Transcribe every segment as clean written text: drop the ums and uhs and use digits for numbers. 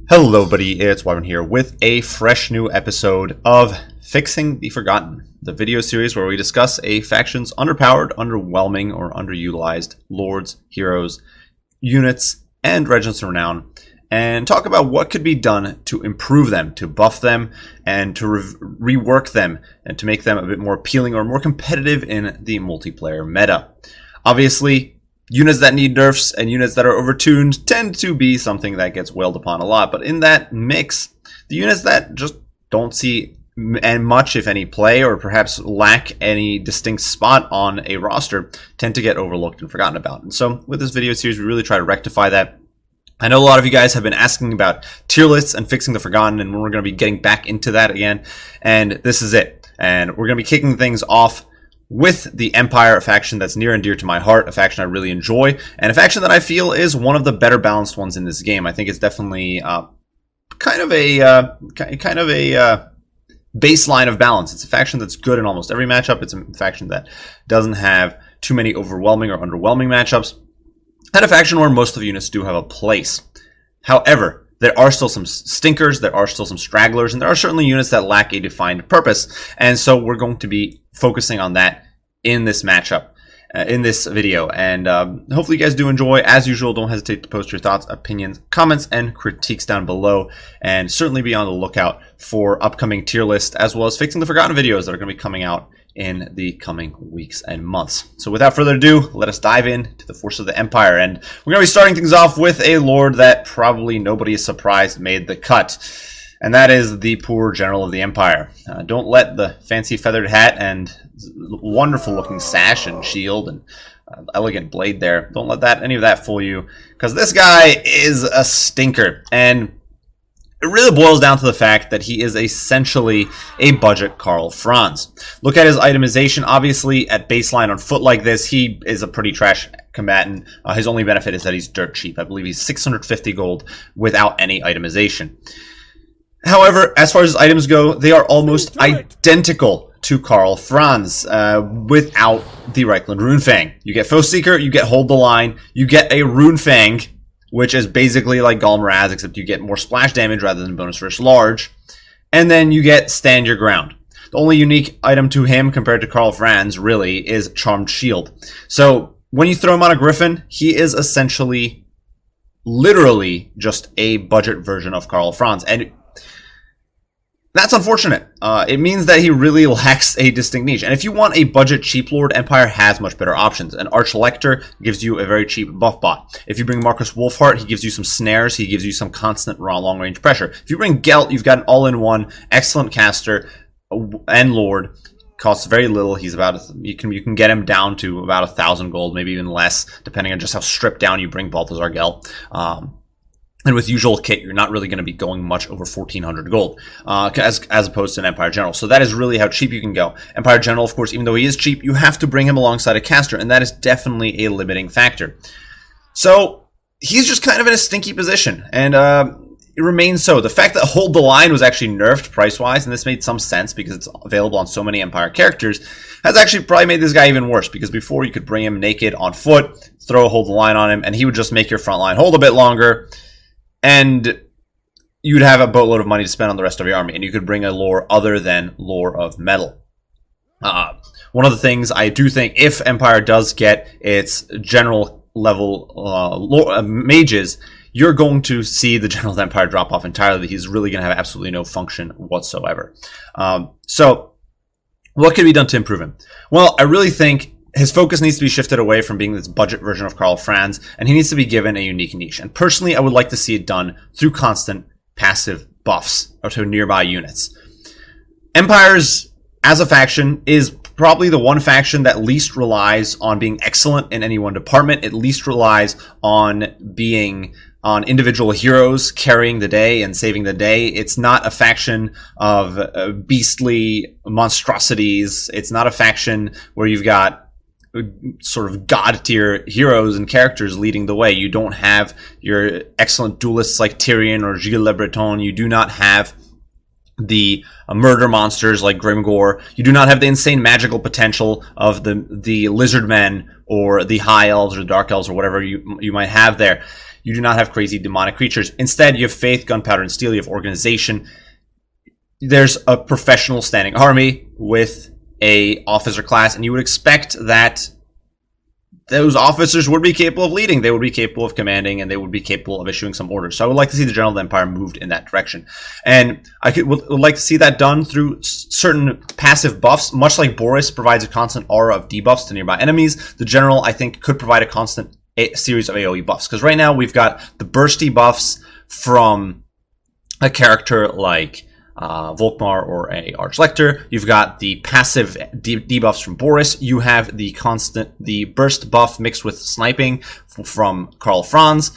Hello buddy, it's Wyvern here with a fresh new episode of Fixing the Forgotten, the video series where we discuss a faction's underpowered, underwhelming, or underutilized lords, heroes, units, and regiments of renown, and talk about what could be done to improve them, to buff them, and to rework them, and to make them a bit more appealing or more competitive in the multiplayer meta. Obviously, units that need nerfs and units that are overtuned tend to be something that gets wailed upon a lot, but in that mix, the units that just don't see much, if any, play, or perhaps lack any distinct spot on a roster, tend to get overlooked and forgotten about. And so with this video series, we really try to rectify that. I know a lot of you guys have been asking about tier lists and fixing the forgotten, and we're going to be getting back into that again, and this is it. And we're going to be kicking things off with the Empire, a faction that's near and dear to my heart, a faction I really enjoy, and a faction that I feel is one of the better balanced ones in this game. I think it's definitely kind of a baseline of balance. It's a faction that's good in almost every matchup. It's a faction that doesn't have too many overwhelming or underwhelming matchups, and a faction where most of the units do have a place. However, there are still some stinkers, there are still some stragglers, and there are certainly units that lack a defined purpose. And so we're going to be focusing on that in this matchup, in this video. And hopefully you guys do enjoy. As usual, don't hesitate to post your thoughts, opinions, comments, and critiques down below. And certainly be on the lookout for upcoming tier lists, as well as Fixing the Forgotten videos that are going to be coming out in the coming weeks and months. So without further ado, let us dive into the force of the Empire. And we're going to be starting things off with a lord that probably nobody is surprised made the cut. And that is the poor general of the Empire. Don't let the fancy feathered hat and wonderful looking sash and shield and elegant blade there, don't let any of that fool you, because this guy is a stinker. And it really boils down to the fact that he is essentially a budget Karl Franz. Look at his itemization. Obviously, at baseline on foot like this, he is a pretty trash combatant. His only benefit is that he's dirt cheap. I believe he's 650 gold without any itemization. However, as far as his items go, they are almost identical to Karl Franz without the Reichland Runefang. You get Foe Seeker, you get Hold the Line, you get a Runefang, which is basically like Golem Raz, except you get more splash damage rather than bonus versus large. And then you get Stand Your Ground. The only unique item to him compared to Karl Franz, really, is Charmed Shield. So when you throw him on a Griffin, he is essentially, literally, just a budget version of Karl Franz. And that's unfortunate. It means that he really lacks a distinct niche. And if you want a budget cheap lord, Empire has much better options. An Arch-Lector gives you a very cheap buff bot. If you bring Marcus Wolfheart, he gives you some snares. He gives you some constant raw long-range pressure. If you bring Gelt, you've got an all-in-one excellent caster and lord. Costs very little. He's about you can get him down to about 1,000 gold, maybe even less, depending on just how stripped down you bring Balthazar Gelt. And with usual kit, you're not really going to be going much over 1,400 gold, as opposed to an Empire General. So that is really how cheap you can go. Empire General, of course, even though he is cheap, you have to bring him alongside a caster, and that is definitely a limiting factor. So he's just kind of in a stinky position, and it remains so. The fact that Hold the Line was actually nerfed price-wise, and this made some sense because it's available on so many Empire characters, has actually probably made this guy even worse, because before you could bring him naked on foot, throw a Hold the Line on him, and he would just make your front line hold a bit longer, and you'd have a boatload of money to spend on the rest of your army, and you could bring a lore other than Lore of Metal. One of the things I do think, if Empire does get its general level mages, you're going to see the General of the Empire drop off entirely. He's really going to have absolutely no function whatsoever. So what can be done to improve him? Well, I really think his focus needs to be shifted away from being this budget version of Karl Franz, and he needs to be given a unique niche. And personally, I would like to see it done through constant passive buffs or to nearby units. Empires, as a faction, is probably the one faction that least relies on being excellent in any one department. It least relies on being on individual heroes carrying the day and saving the day. It's not a faction of beastly monstrosities. It's not a faction where you've got sort of god tier heroes and characters leading the way. You don't have your excellent duelists like Tyrion or Gilles Le Breton. You do not have the murder monsters like Grimgor. You do not have the insane magical potential of the lizard men or the high elves or dark elves or whatever you might have there. you do not have crazy demonic creatures. Instead, you have faith, gunpowder, and steel. You have organization. There's a professional standing army with a officer class, and you would expect that those officers would be capable of leading, they would be capable of commanding, and they would be capable of issuing some orders. So I would like to see the General of the Empire moved in that direction. And I would like to see that done through certain passive buffs. Much like Boris provides a constant aura of debuffs to nearby enemies, the General, I think, could provide a constant series of AoE buffs. Because right now we've got the bursty buffs from a character like Volkmar or a Archlector. You've got the passive debuffs from Boris. You have the burst buff mixed with sniping from Karl Franz.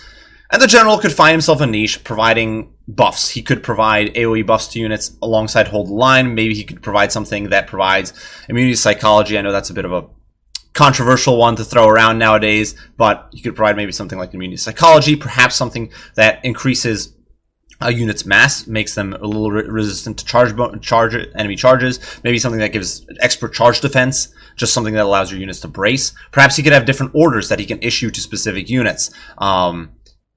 And the General could find himself a niche providing buffs. He could provide AoE buffs to units alongside Hold the Line. Maybe he could provide something that provides immunity psychology. I know that's a bit of a controversial one to throw around nowadays, but you could provide maybe something like immunity psychology, perhaps something that increases a unit's mass, makes them a little resistant to enemy charges. Maybe something that gives expert charge defense, just something that allows your units to brace. Perhaps he could have different orders that he can issue to specific units.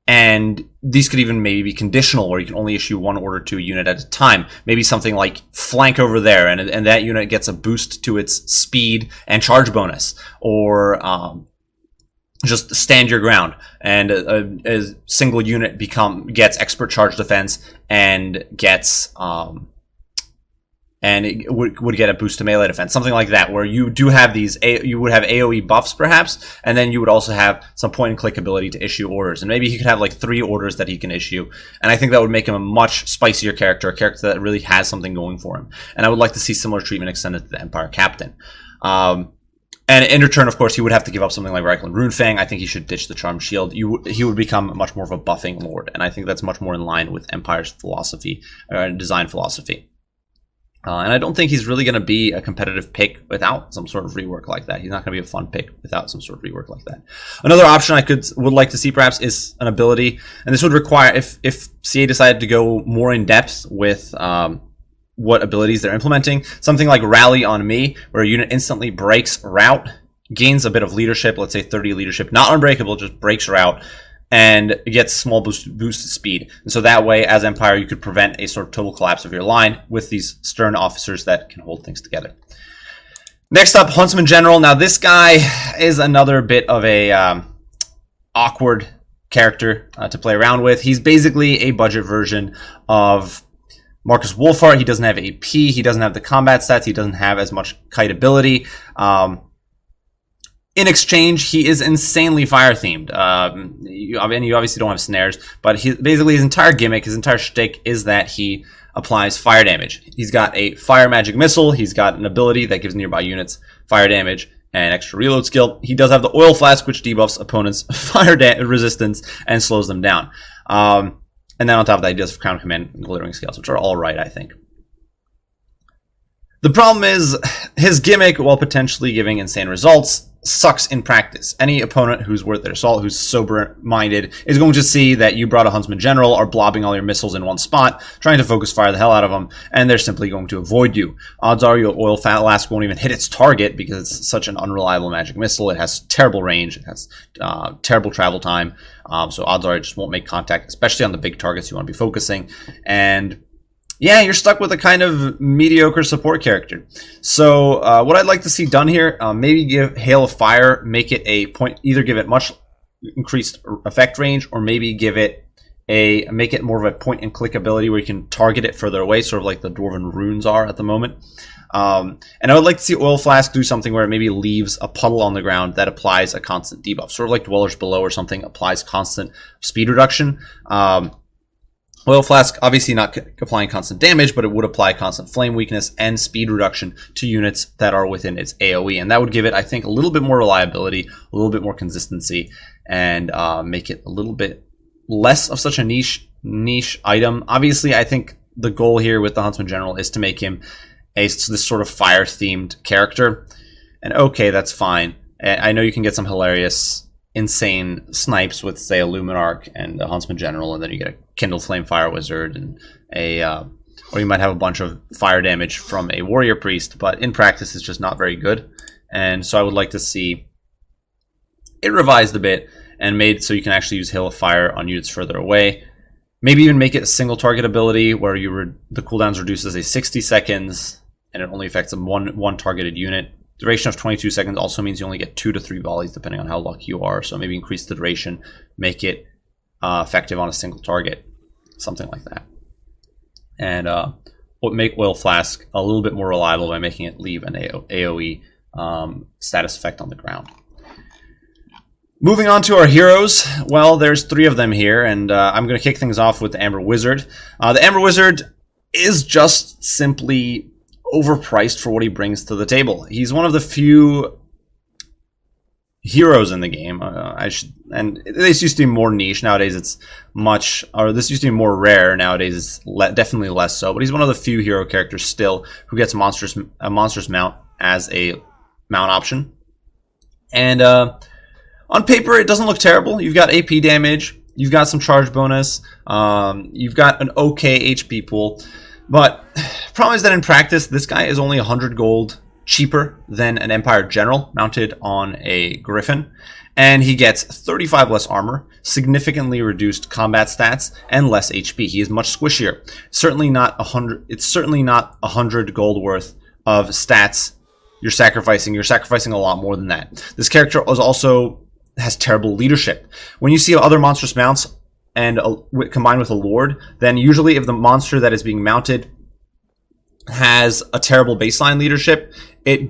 And these could even maybe be conditional, where you can only issue one order to a unit at a time. Maybe something like flank over there, and that unit gets a boost to its speed and charge bonus. Or just stand your ground, and a single unit gets expert charge defense and gets and it would get a boost to melee defense, something like that, where you do have these you would have AoE buffs perhaps, and then you would also have some point and click ability to issue orders, and maybe he could have like 3 orders that he can issue, and I think that would make him a much spicier character, a character that really has something going for him. And I would like to see similar treatment extended to the Empire Captain. And in return, of course, he would have to give up something like Reichland Runefang. I think he should ditch the Charm Shield. He would become much more of a buffing lord, and I think that's much more in line with Empire's philosophy, design philosophy. And I don't think he's really going to be a competitive pick without some sort of rework like that. He's not going to be a fun pick without some sort of rework like that. Another option I would like to see perhaps is an ability, and this would require, if CA decided to go more in depth with what abilities they're implementing, something like Rally on Me, where a unit instantly breaks route, gains a bit of leadership, let's say 30 leadership, not unbreakable, just breaks route, and gets small boost to speed. And so that way, as Empire, you could prevent a sort of total collapse of your line with these stern officers that can hold things together. Next up, Huntsman General. Now this guy is another bit of a awkward character to play around with. He's basically a budget version of Marcus Wolfhard. He doesn't have AP, he doesn't have the combat stats, he doesn't have as much kite ability. In exchange, he is insanely fire-themed. You obviously don't have snares, but basically his entire gimmick, his entire shtick is that he applies fire damage. He's got a fire magic missile, he's got an ability that gives nearby units fire damage and extra reload skill. He does have the oil flask, which debuffs opponents' fire resistance and slows them down. And then on top of that, he does Crown Command and Glittering Scales, which are all right, I think. The problem is, his gimmick, while potentially giving insane results, sucks in practice. Any opponent who's worth their salt, who's sober-minded, is going to see that you brought a Huntsman General, are blobbing all your missiles in one spot, trying to focus fire the hell out of them, and they're simply going to avoid you. Odds are your oil flask won't even hit its target because it's such an unreliable magic missile. It has terrible range, it has terrible travel time, so odds are it just won't make contact, especially on the big targets you want to be focusing. And yeah, you're stuck with a kind of mediocre support character. So what I'd like to see done here, maybe give Hail of Fire, make it a point, either give it much increased effect range, or maybe give it make it more of a point and click ability where you can target it further away, sort of like the Dwarven Runes are at the moment. And I would like to see Oil Flask do something where it maybe leaves a puddle on the ground that applies a constant debuff, sort of like Dwellers Below or something, applies constant speed reduction. Oil Flask, obviously not applying constant damage, but it would apply constant flame weakness and speed reduction to units that are within its AoE. And that would give it, I think, a little bit more reliability, a little bit more consistency, and make it a little bit less of such a niche item. Obviously, I think the goal here with the Huntsman General is to make him this sort of fire-themed character. And okay, that's fine. I know you can get some hilarious, insane snipes with, say, a Luminarch and a Huntsman General, and then you get a Kindle Flame Fire Wizard and or you might have a bunch of fire damage from a Warrior Priest, but in practice it's just not very good. And so I would like to see it revised a bit and made so you can actually use hail of fire on units further away. Maybe even make it a single target ability where the cooldowns reduces a 60 seconds and it only affects one targeted unit. Duration of 22 seconds also means you only get 2 to 3 volleys depending on how lucky you are. So maybe increase the duration, make it effective on a single target, something like that. And make Oil Flask a little bit more reliable by making it leave an AoE status effect on the ground. Moving on to our heroes, well, there's 3 of them here, and I'm going to kick things off with the Amber Wizard. The Amber Wizard is just simply overpriced for what he brings to the table. He's one of the few heroes in the game. And this used to be more niche. Nowadays it's this used to be more rare. Nowadays it's definitely less so. But he's one of the few hero characters still who gets a monstrous mount as a mount option. And on paper, it doesn't look terrible. You've got AP damage. You've got some charge bonus. You've got an okay HP pool. But the problem is that in practice, this guy is only 100 gold cheaper than an Empire General mounted on a Griffin. And he gets 35 less armor, significantly reduced combat stats, and less HP. He is much squishier. Certainly not 100. It's certainly not 100 gold worth of stats you're sacrificing. You're sacrificing a lot more than that. This character has terrible leadership. When you see other monstrous mounts and combined with a lord, then usually if the monster that is being mounted has a terrible baseline leadership, it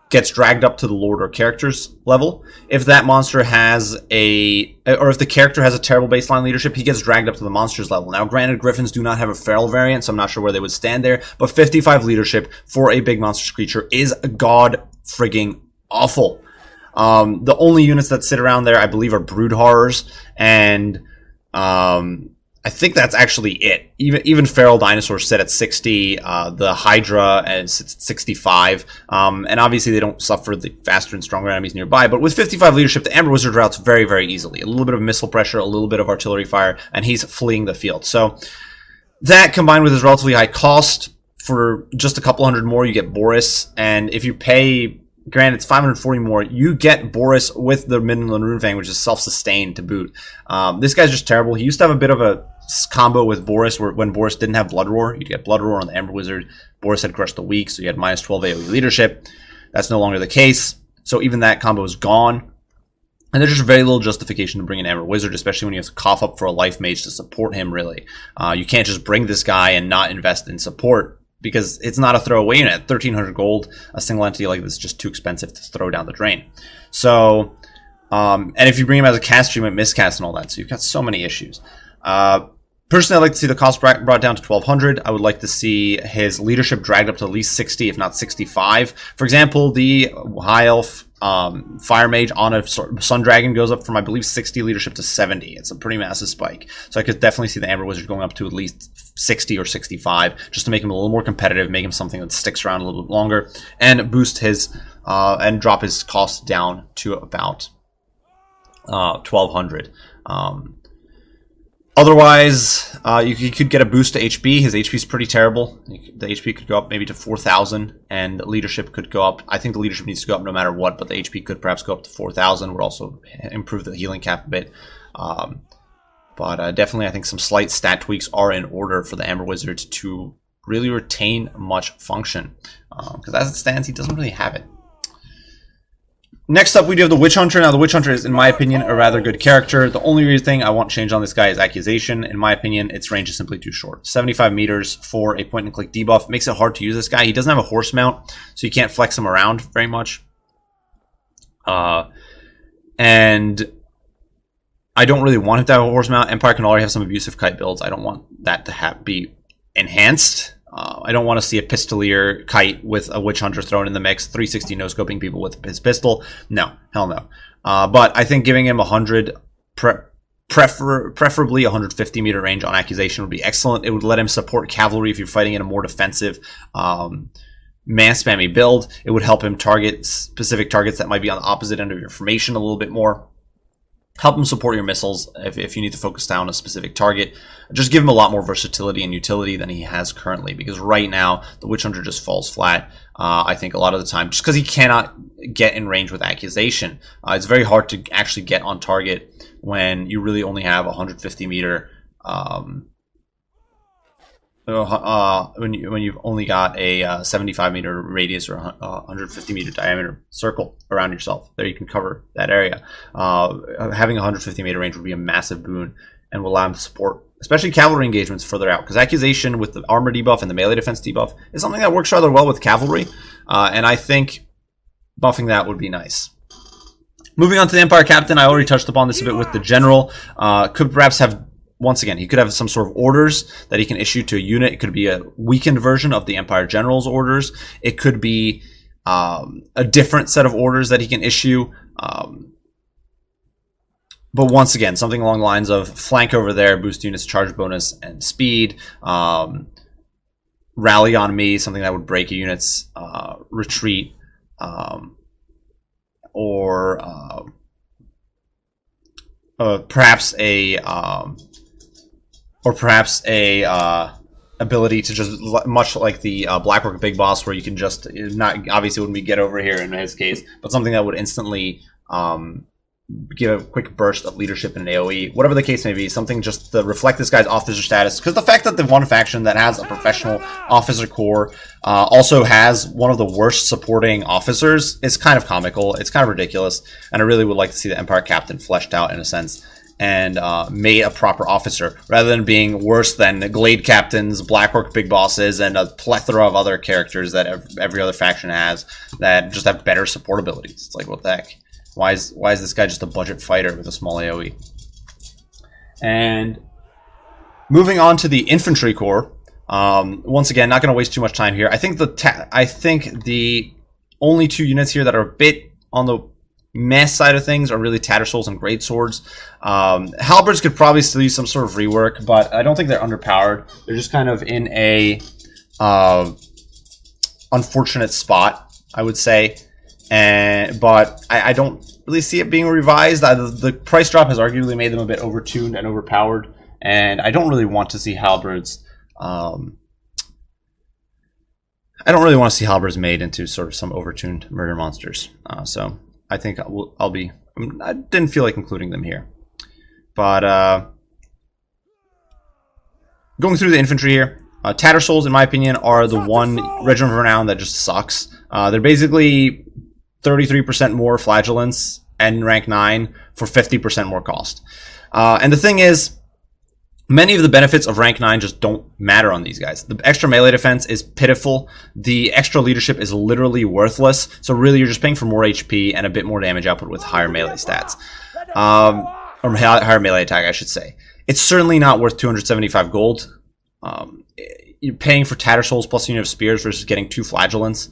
gets dragged up to the lord or character's level. If that monster has if the character has a terrible baseline leadership, he gets dragged up to the monster's level. Now, granted, Griffins do not have a feral variant, so I'm not sure where they would stand there, but 55 leadership for a big monstrous creature is god frigging awful. The only units that sit around there, I believe, are Brood Horrors, and I think that's actually it. Even feral dinosaurs sit at 60. The Hydra sits at 65. And obviously they don't suffer the faster and stronger enemies nearby. But with 55 leadership, the Amber Wizard routes very, very easily. A little bit of missile pressure, a little bit of artillery fire, and he's fleeing the field. So that combined with his relatively high cost, for just a couple hundred more, you get Boris. And if you pay... Granted, it's 540 more. You get Boris with the Midland Runefang, which is self-sustained to boot. This guy's just terrible. He used to have a bit of a combo with Boris, when Boris didn't have Blood Roar. You'd get Blood Roar on the Amber Wizard. Boris had Crush the Weak, so you had minus 12 AoE leadership. That's no longer the case. So even that combo is gone. And there's just very little justification to bring an Amber Wizard, especially when you have to cough up for a Life Mage to support him, really. You can't just bring this guy and not invest in support, because it's not a throwaway unit. 1,300 gold, a single entity like this is just too expensive to throw down the drain. So, and if you bring him as a caster, you might miscast and all that. So you've got so many issues. Personally, I'd like to see the cost brought down to 1,200. I would like to see his leadership dragged up to at least 60, if not 65. For example, the High Elf Fire Mage on a Sun Dragon goes up from, I believe, 60 leadership to 70. It's a pretty massive spike. So I could definitely see the Amber Wizard going up to at least 60 or 65, just to make him a little more competitive, make him something that sticks around a little bit longer, and boost his, and drop his cost down to about 1,200. Otherwise, you could get a boost to HP. His HP is pretty terrible. The HP could go up maybe to 4,000, and leadership could go up. I think the leadership needs to go up no matter what, but the HP could perhaps go up to 4,000. Would also improve the healing cap a bit. But definitely, I think some slight stat tweaks are in order for the Amber Wizard to really retain much function. Because as it stands, he doesn't really have it. Next up, we do have the Witch Hunter. Now, the Witch Hunter is, in my opinion, a rather good character. The only thing I want changed on this guy is Accusation. In my opinion, its range is simply too short. 75 meters for a point-and-click debuff makes it hard to use this guy. He doesn't have a horse mount, so you can't flex him around very much. And I don't really want him to have a horse mount. Empire can already have some abusive kite builds. I don't want that to be enhanced. I don't want to see a Pistolier kite with a Witch Hunter thrown in the mix, 360 no-scoping people with his pistol. No, hell no. But I think giving him 100, preferably 150 meter range on Accusation would be excellent. It would let him support cavalry if you're fighting in a more defensive man-spammy build. It would help him target specific targets that might be on the opposite end of your formation a little bit more. Help him support your missiles if you need to focus down a specific target. Just give him a lot more versatility and utility than he has currently, because right now the Witch Hunter just falls flat. I think a lot of the time, just because he cannot get in range with Accusation. It's very hard to actually get on target when you really only have 150 meter when you've only got a 75 meter radius or 150 meter diameter circle around yourself. There you can cover that area. Having a 150 meter range would be a massive boon and will allow him to support especially cavalry engagements further out, because accusation with the armor debuff and the melee defense debuff is something that works rather well with cavalry, and I think buffing that would be nice. Moving on to the Empire Captain, I already touched upon this a bit with the General. Could perhaps have, once again, he could have some sort of orders that he can issue to a unit. It could be a weakened version of the Empire General's orders. It could be a different set of orders that he can issue. But once again, something along the lines of flank over there, boost units charge bonus and speed. Rally on me, something that would break a unit's retreat. Or perhaps a ability to just, much like the Blackrock Big Boss, where you can just, not obviously wouldn't be get over here in his case, but something that would instantly give a quick burst of leadership in an AoE, whatever the case may be, something just to reflect this guy's officer status, because the fact that the one faction that has a professional officer corps also has one of the worst supporting officers is kind of comical. It's kind of ridiculous, and I really would like to see the Empire Captain fleshed out in a sense and made a proper officer, rather than being worse than the Glade Captains, Blackrock Big Bosses, and a plethora of other characters that every other faction has that just have better support abilities. It's like, what the heck? Why is this guy just a budget fighter with a small AoE? And moving on to the Infantry Corps. Once again, not going to waste too much time here. I think the only two units here that are a bit on the mess side of things are really Tattersouls and Greatswords. Halberds could probably still use some sort of rework, but I don't think they're underpowered. They're just kind of in a unfortunate spot, I would say. But I don't really see it being revised. The price drop has arguably made them a bit overtuned and overpowered, and I don't really want to see halberds. I don't really want to see halberds made into sort of some overtuned murder monsters. So I think I didn't feel like including them here, but going through the infantry here. Tattersouls, in my opinion, are the one regiment of renown that just sucks. They're basically 33% more flagellance and rank 9 for 50% more cost. And the thing is, many of the benefits of rank 9 just don't matter on these guys. The extra melee defense is pitiful. The extra leadership is literally worthless. So really, you're just paying for more HP and a bit more damage output with higher melee stats. Or higher melee attack, I should say. It's certainly not worth 275 gold. You're paying for Tattersouls plus a unit of spears versus getting 2 flagellants.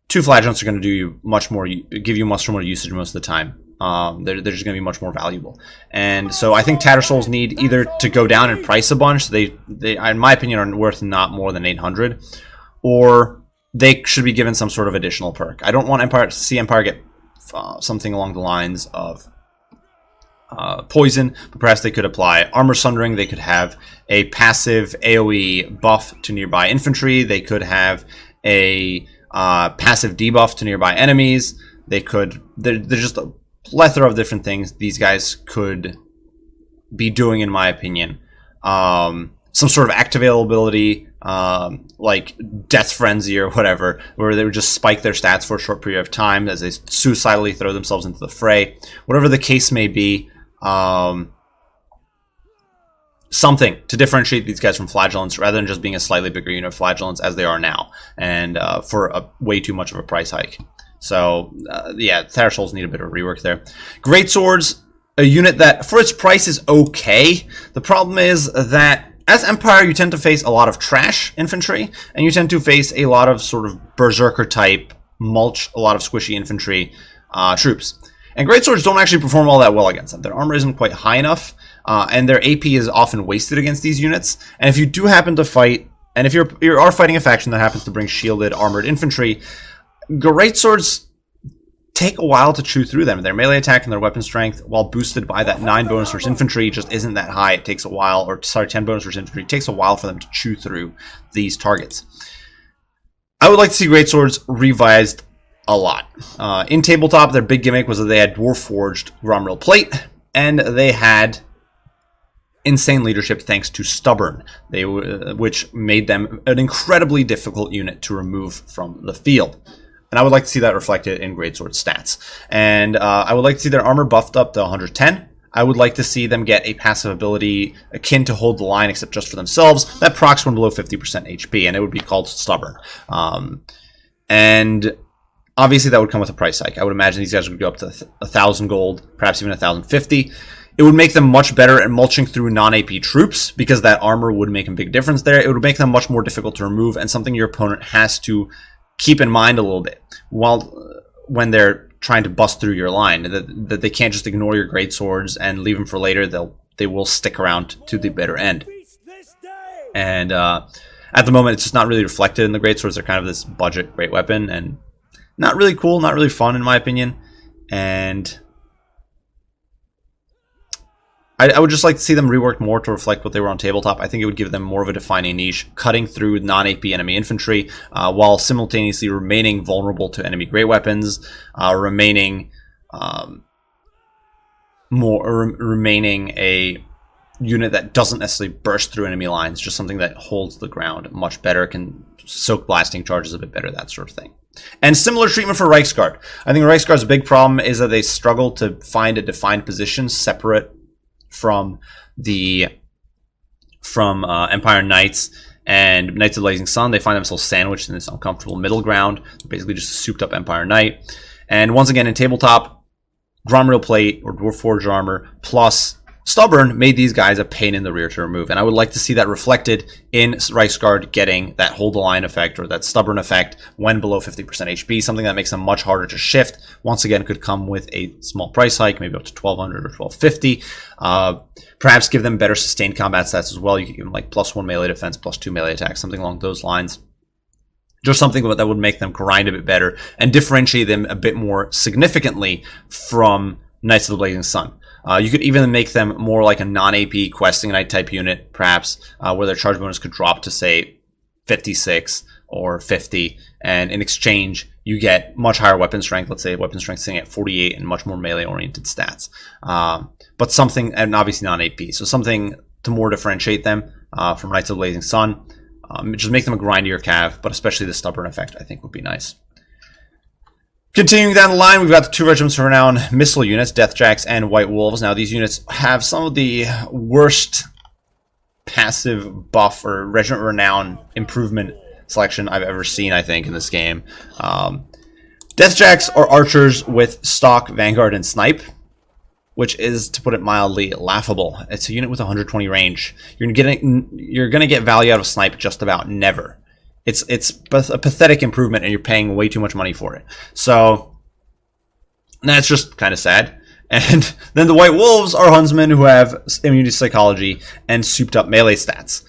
2 flagellants are going to do you much more, give you much more usage most of the time. They're just going to be much more valuable. And so I think Tattersouls need either to go down in price a bunch. They in my opinion, are worth not more than 800, or they should be given some sort of additional perk. I don't want Empire to see Empire get something along the lines of poison, but perhaps they could apply armor sundering. They could have a passive AoE buff to nearby infantry. They could have a passive debuff to nearby enemies. They could, there's just a plethora of different things these guys could be doing, in my opinion. Some sort of activate ability, like Death Frenzy or whatever, where they would just spike their stats for a short period of time as they suicidally throw themselves into the fray. Whatever the case may be, something to differentiate these guys from flagellants, rather than just being a slightly bigger unit of flagellants as they are now, and for a way too much of a price hike. So yeah, Tattersouls need a bit of rework there. Greatswords, a unit that for its price is okay. The problem is that as Empire, you tend to face a lot of trash infantry, and you tend to face a lot of sort of berserker type mulch, a lot of squishy infantry troops. And Greatswords don't actually perform all that well against them. Their armor isn't quite high enough, and their AP is often wasted against these units. And if you do happen to fight, and if you are fighting a faction that happens to bring shielded armored infantry, Greatswords take a while to chew through them. Their melee attack and their weapon strength, while boosted by that 9 bonus versus infantry, just isn't that high. It takes a while, or sorry, 10 bonus versus infantry. It takes a while for them to chew through these targets. I would like to see Greatswords revised a lot. In tabletop, their big gimmick was that they had Dwarf Forged Gromril Plate, and they had insane leadership thanks to Stubborn, which made them an incredibly difficult unit to remove from the field. And I would like to see that reflected in Greatsword stats. And I would like to see their armor buffed up to 110. I would like to see them get a passive ability akin to Hold the Line, except just for themselves, that procs when below 50% HP, and it would be called Stubborn. And obviously that would come with a price hike. I would imagine these guys would go up to 1,000 gold, perhaps even 1,050. It would make them much better at mulching through non-AP troops, because that armor would make a big difference there. It would make them much more difficult to remove, and something your opponent has to keep in mind a little bit when they're trying to bust through your line, that they can't just ignore your great swords and leave them for later. They will stick around to the bitter end. And at the moment, it's just not really reflected in the great swords. They're kind of this budget great weapon, and not really cool, not really fun in my opinion. And I would just like to see them reworked more to reflect what they were on tabletop. I think it would give them more of a defining niche, cutting through non-AP enemy infantry, while simultaneously remaining vulnerable to enemy great weapons, remaining a unit that doesn't necessarily burst through enemy lines, just something that holds the ground much better, can soak blasting charges a bit better, that sort of thing. And similar treatment for Reichsguard. I think Reichsguard's big problem is that they struggle to find a defined position separate from Empire Knights and Knights of the Blazing Sun. They find themselves sandwiched in this uncomfortable middle ground, basically just a souped up Empire Knight. And once again, in tabletop, Gromreel Plate or Dwarf Forge Armor plus Stubborn made these guys a pain in the rear to remove, and I would like to see that reflected in Reichsguard getting that Hold the Line effect or that Stubborn effect when below 50% HP, something that makes them much harder to shift. Once again, could come with a small price hike, maybe up to 1,200 or 1,250. Perhaps give them better sustained combat stats as well. You could give them like +1 melee defense, +2 melee attack, something along those lines. Just something that would make them grind a bit better and differentiate them a bit more significantly from Knights of the Blazing Sun. You could even make them more like a non-AP questing knight type unit, perhaps, where their charge bonus could drop to, say, 56 or 50, and in exchange, you get much higher weapon strength, let's say weapon strength sitting at 48 and much more melee-oriented stats. But something, and obviously non-AP, so something to more differentiate them from Knights of the Blazing Sun. Just make them a grindier cav, but especially the Stubborn effect, I think, would be nice. Continuing down the line, we've got the 2 Regiments of Renown missile units, Deathjacks and White Wolves. Now, these units have some of the worst passive buff or Regiment of Renown improvement selection I've ever seen, I think, in this game. Deathjacks are archers with stock, Vanguard, and Snipe, which is, to put it mildly, laughable. It's a unit with 120 range. You're gonna get value out of Snipe just about never. It's a pathetic improvement, and you're paying way too much money for it. So that's just kind of sad. And then the White Wolves are Huntsmen who have immunity psychology and souped up melee stats.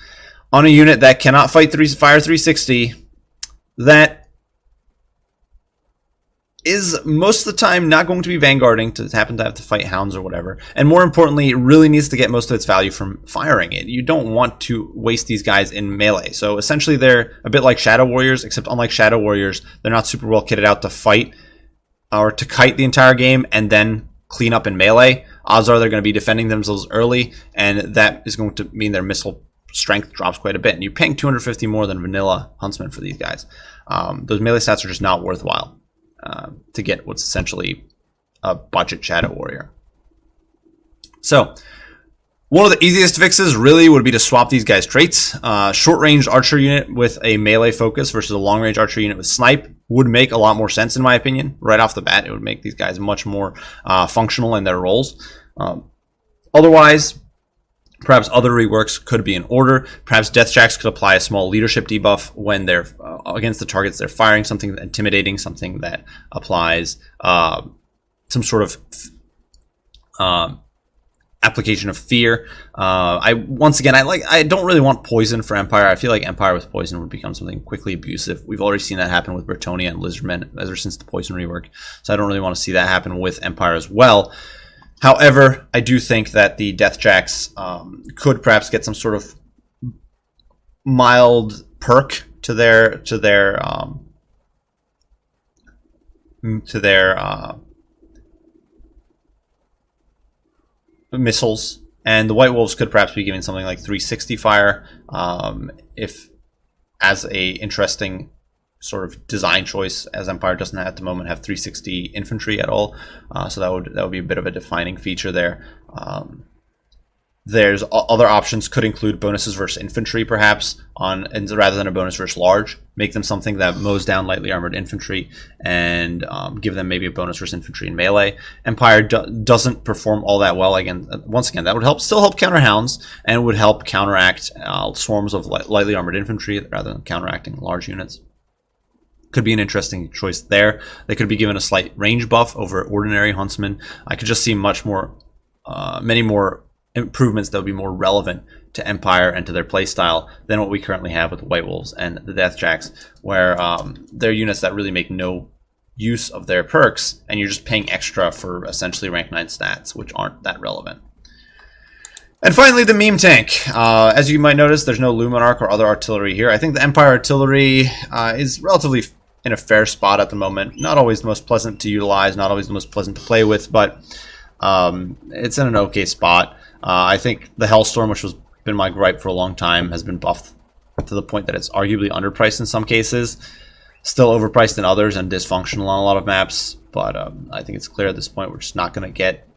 On a unit that cannot fire 360, that is most of the time not going to be vanguarding to happen to have to fight hounds or whatever. And more importantly, it really needs to get most of its value from firing it. You don't want to waste these guys in melee. So essentially they're a bit like Shadow Warriors, except unlike Shadow Warriors, they're not super well kitted out to fight or to kite the entire game and then clean up in melee. Odds are they're going to be defending themselves early, and that is going to mean their missile strength drops quite a bit. And you're paying 250 more than vanilla Huntsman for these guys. Those melee stats are just not worthwhile to get what's essentially a budget Shadow Warrior. So one of the easiest fixes really would be to swap these guys' traits. Short-range archer unit with a melee focus versus a long-range archer unit with snipe would make a lot more sense, in my opinion. Right off the bat, it would make these guys much more functional in their roles. Otherwise, perhaps other reworks could be in order. Perhaps Deathjacks could apply a small leadership debuff when they're against the targets they're firing, something intimidating, something that applies some sort of application of fear. I don't really want poison for Empire. I feel like Empire with poison would become something quickly abusive. We've already seen that happen with Bretonnia and Lizardmen ever since the poison rework, so I don't really want to see that happen with Empire as well. However, I do think that the Deathjacks could perhaps get some sort of mild perk to their missiles, and the White Wolves could perhaps be given something like 360 fire, if as a interesting sort of design choice, as Empire doesn't at the moment have 360 infantry at all, so that would be a bit of a defining feature there. There's other options, could include bonuses versus infantry, perhaps, and rather than a bonus versus large, make them something that mows down lightly armored infantry, and give them maybe a bonus versus infantry in melee. Empire doesn't perform all that well. Once again, that would still help counter hounds, and would help counteract swarms of lightly armored infantry rather than counteracting large units. Could be an interesting choice there. They could be given a slight range buff over ordinary huntsmen. I could just see many more improvements that would be more relevant to Empire and to their playstyle than what we currently have with the White Wolves and the Deathjacks, where they're units that really make no use of their perks, and you're just paying extra for essentially rank 9 stats, which aren't that relevant. And finally, the meme tank. As you might notice, there's no Luminarch or other artillery here. I think the Empire artillery is relatively in a fair spot at the moment. Not always the most pleasant to utilize, not always the most pleasant to play with, but it's in an okay spot. I think the Hellstorm, which has been my gripe for a long time, has been buffed to the point that it's arguably underpriced in some cases. Still overpriced in others and dysfunctional on a lot of maps. But I think it's clear at this point we're just not going to get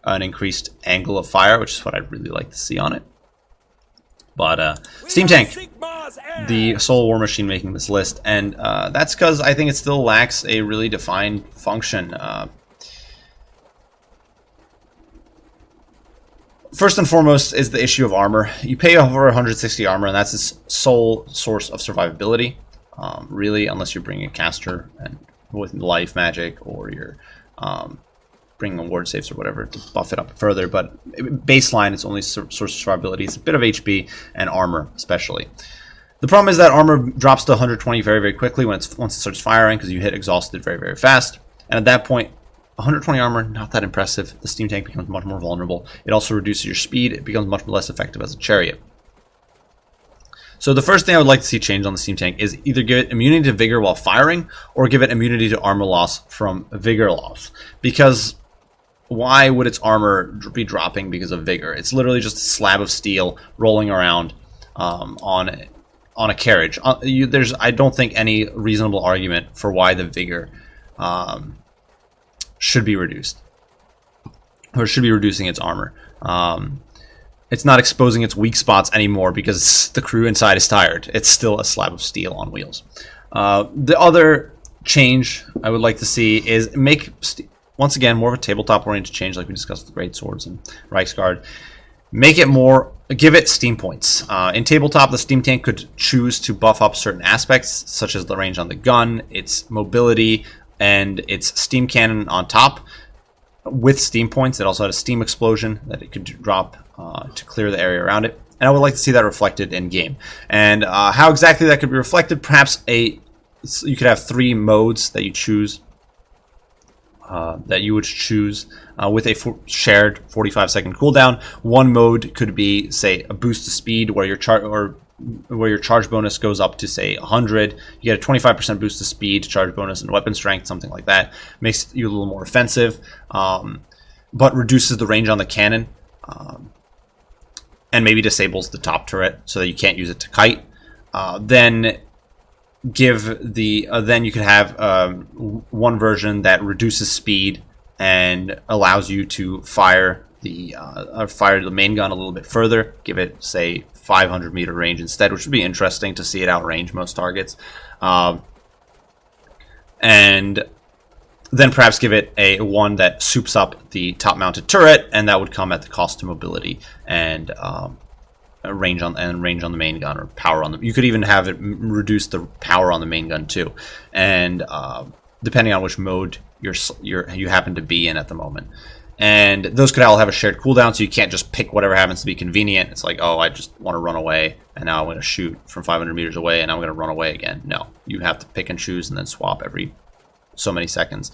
an increased angle of fire, which is what I'd really like to see on it. But Steam Tank, the sole war machine making this list. And that's because I think it still lacks a really defined function. First and foremost is the issue of armor. You pay over 160 armor, and that's its sole source of survivability, really, unless you're bringing a caster and with life magic, or you're bringing a ward saves or whatever to buff it up further. But baseline, its only source of survivability is a bit of HP and armor, especially. The problem is that armor drops to 120 very, very quickly once it starts firing, because you hit exhausted very, very fast. And at that point, 120 armor, not that impressive. The Steam Tank becomes much more vulnerable. It also reduces your speed. It becomes much less effective as a chariot. So the first thing I would like to see change on the Steam Tank is either give it immunity to vigor while firing, or give it immunity to armor loss from vigor loss. Because why would its armor be dropping because of vigor? It's literally just a slab of steel rolling around on a carriage. I don't think any reasonable argument for why the vigor should be reduced, or should be reducing its armor. It's not exposing its weak spots anymore because the crew inside is tired. It's still a slab of steel on wheels. The other change I would like to see is once again, more of a tabletop-oriented change, like we discussed with Great Swords and Reichsguard. Give it Steam points. In tabletop, the Steam Tank could choose to buff up certain aspects, such as the range on the gun, its mobility, and its steam cannon on top. With Steam points, it also had a steam explosion that it could drop to clear the area around it. And I would like to see that reflected in game. And how exactly that could be reflected, perhaps you could have 3 modes that you choose. With a shared 45-second cooldown. One mode could be, say, a boost to speed, where your charge bonus goes up to, say, 100. You get a 25% boost to speed, charge bonus, and weapon strength, something like that. Makes you a little more offensive, but reduces the range on the cannon, and maybe disables the top turret so that you can't use it to kite. Then you could have one version that reduces speed and allows you to fire the main gun a little bit further. Give it, say, 500 meter range instead, which would be interesting to see it outrange most targets. And then perhaps give it one that soups up the top mounted turret, and that would come at the cost to mobility and range on the main gun, or power on the. You could even have it reduce the power on the main gun too, and depending on which mode you happen to be in at the moment. And those could all have a shared cooldown, so you can't just pick whatever happens to be convenient. It's like, oh, I just want to run away, and now I'm going to shoot from 500 meters away, and I'm going to run away again. No, you have to pick and choose and then swap every so many seconds.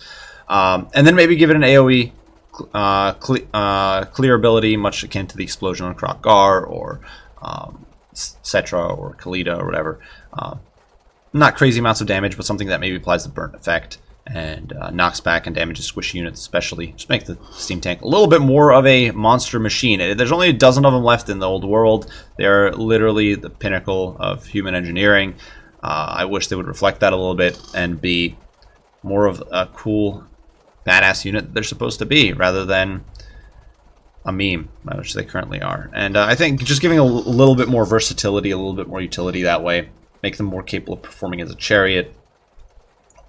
And then maybe give it an AoE clear ability, much akin to the explosion on Krok Gar, or Cetra, or Khalida, or whatever. Not crazy amounts of damage, but something that maybe applies the burnt effect, and knocks back and damages squishy units especially. Just make the steam tank a little bit more of a monster machine. There's only a dozen of them left in the old world. They're literally the pinnacle of human engineering. I wish they would reflect that a little bit and be more of a cool, badass unit that they're supposed to be, rather than a meme, which they currently are. And I think just giving a little bit more versatility, a little bit more utility that way, make them more capable of performing as a chariot,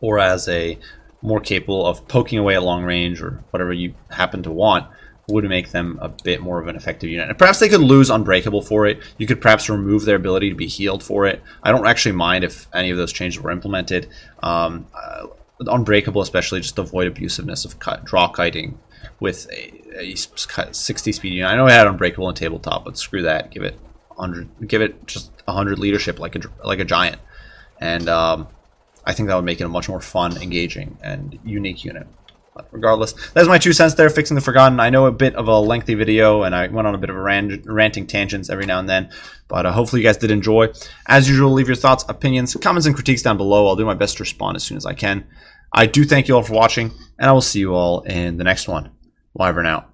or as a more capable of poking away at long range, or whatever you happen to want, would make them a bit more of an effective unit. And perhaps they could lose Unbreakable for it. You could perhaps remove their ability to be healed for it. I don't actually mind if any of those changes were implemented. Unbreakable especially, just avoid abusiveness of draw kiting with a 60 speed unit. I know I had Unbreakable in tabletop, but screw that. Give it 100. Give it just 100 leadership like a giant. And I think that would make it a much more fun, engaging, and unique unit. But regardless, that's my 2 cents there, fixing the Forgotten. I know a bit of a lengthy video, and I went on a bit of a ranting tangents every now and then, but hopefully you guys did enjoy. As usual, leave your thoughts, opinions, comments, and critiques down below. I'll do my best to respond as soon as I can. I do thank you all for watching, and I will see you all in the next one. Bye for now.